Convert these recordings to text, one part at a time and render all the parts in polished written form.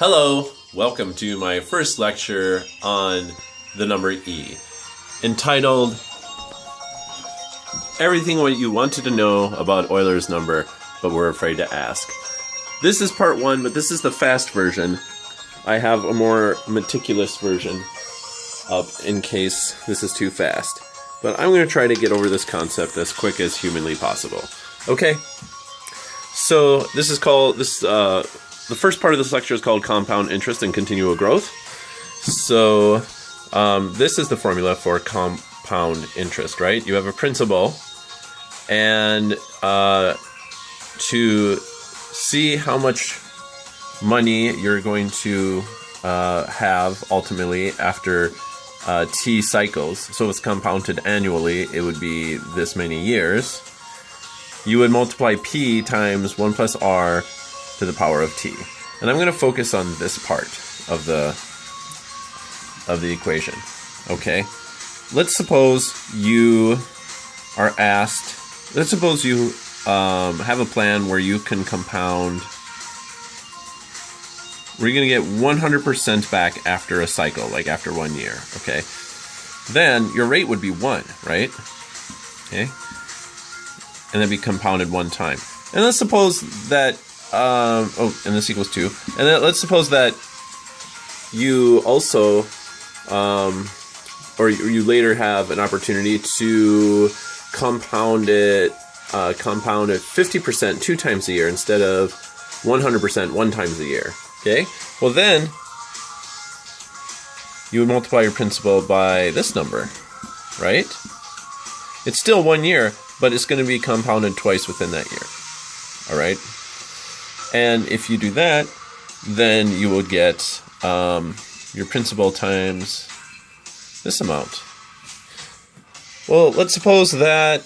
Hello, welcome to my first lecture on the number E, entitled Everything What You Wanted to Know About Euler's Number, but Were Afraid to Ask. This is part one, but this is the fast version. I have a more meticulous version up in case this is too fast. But I'm going to try to get over this concept as quick as humanly possible. Okay? So this is called, the first part of this lecture is called compound interest and continual growth. So this is the formula for compound interest, right? You have a principal, and to see how much money you're going to have ultimately after t cycles, so it's compounded annually, it would be this many years. You would multiply p times 1 plus r to the power of t. And I'm going to focus on this part of the equation. Okay? Let's suppose you are asked, let's suppose you have a plan where you can compound, we're going to get 100% back after a cycle, like after 1 year. Okay? Then your rate would be 1, right? Okay? And then be compounded 1 time. And let's suppose that and this equals 2. And then let's suppose that you also, or you later have an opportunity to compound it 50% 2 times a year instead of 100% 1 times a year. Okay? Well then, you would multiply your principal by this number, right? It's still 1 year, but it's going to be compounded twice within that year. All right? And if you do that, then you will get your principal times this amount. Well, let's suppose that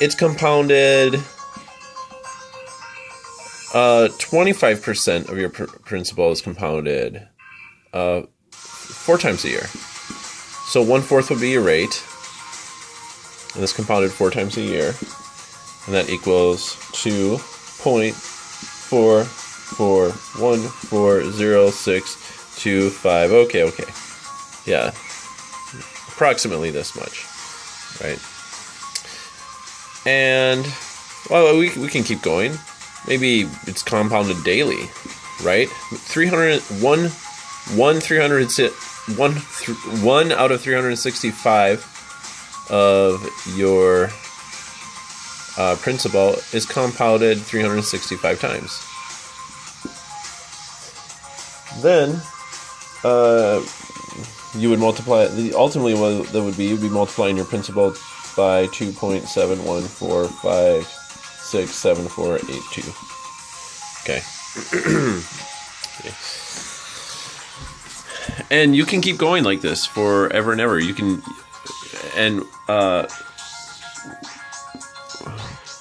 it's compounded 25% of your principal is compounded 4 times a year. So 1/4 would be your rate. And it's compounded 4 times a year. And that equals 2.44140625. Okay. Yeah. Approximately this much. Right? And, well, we can keep going. Maybe it's compounded daily, right? 1 out of 365 of your principal is compounded 365 times. Then you would multiply, ultimately what that would be, you'd be multiplying your principal by 2.71456748. Okay. Okay. And you can keep going like this forever and ever. You can, and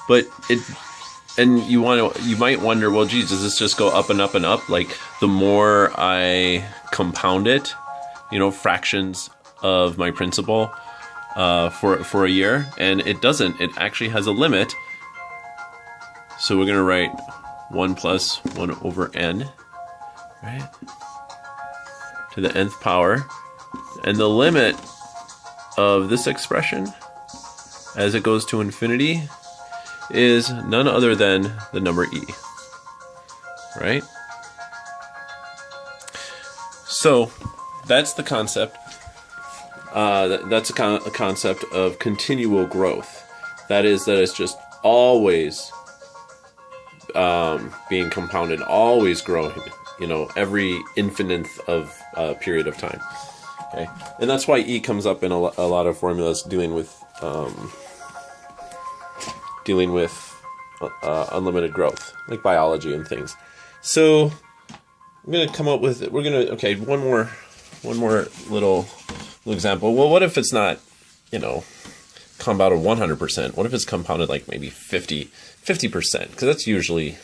but you might wonder, well, geez, does this just go up and up and up? Like the more I compound it, fractions of my principal for a year, and it doesn't. It actually has a limit. So we're going to write 1 plus 1 over n, right, to the nth power. And the limit of this expression, as it goes to infinity, is none other than the number e, right? So that's the concept. That's a concept of continual growth. That is, that it's just always being compounded, always growing, every infiniteth of period of time. Okay, and that's why E comes up in a lot of formulas dealing with unlimited growth, like biology and things. So I'm gonna come up with one more little example. Well, what if it's not compounded 100%? What if it's compounded like maybe 50%? Because that's usually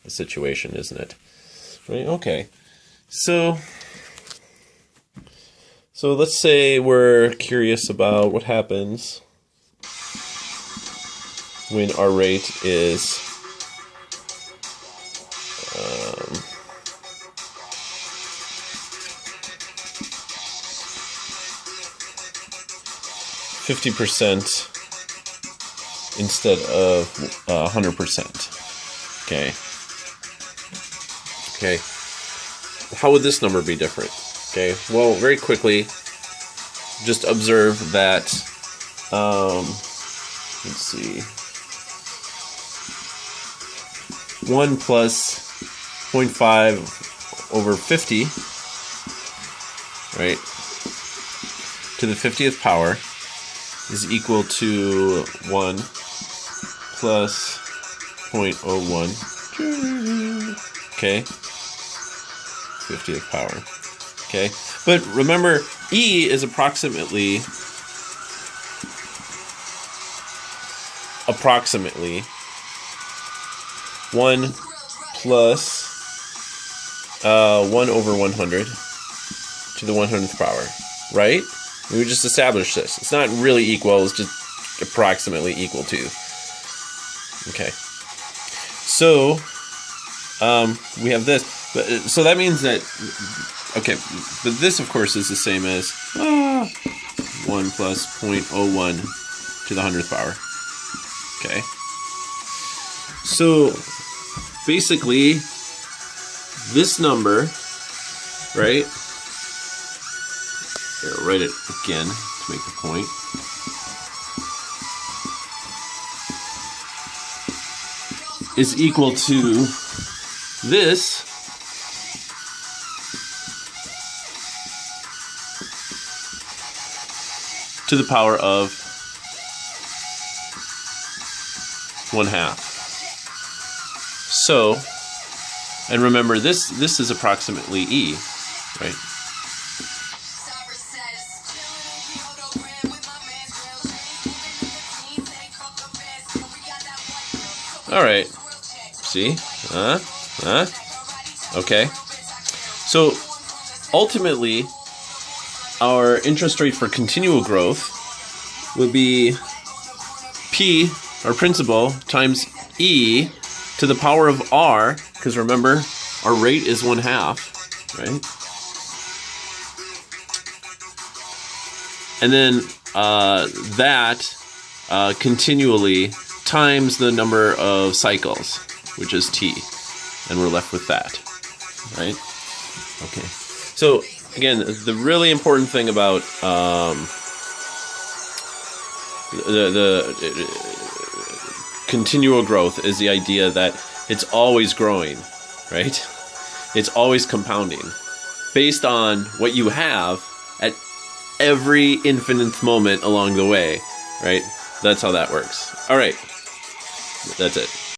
the situation, isn't it? Right? Okay. So let's say we're curious about what happens when our rate is 50% instead of 100%. Okay. Okay. How would this number be different? Okay. Well, very quickly, just observe that. Let's see. 1 plus 0.5 over 50, right, to the 50th power is equal to 1 plus 0.01, okay, 50th power, okay. But remember, E is approximately 1 plus 1 over 100 to the 100th power, right? We just established this. It's not really equal, it's just approximately equal to. Okay. So, we have this. So that means that, okay, but this, of course, is the same as 1 plus 0.01 to the 100th power. Okay. So, basically, this number, right? Here, I'll write it again to make the point. Is equal to this to the power of 1/2. So, and remember, this is approximately E, right? All right. See? Okay. So, ultimately, our interest rate for continual growth would be P, our principal, times E to the power of R, because remember, our rate is 1/2, right? And then that continually times the number of cycles, which is T. And we're left with that, right? Okay. So, again, the really important thing about the continual growth is the idea that it's always growing, right? It's always compounding based on what you have at every infinite moment along the way, right? That's how that works. All right. That's it.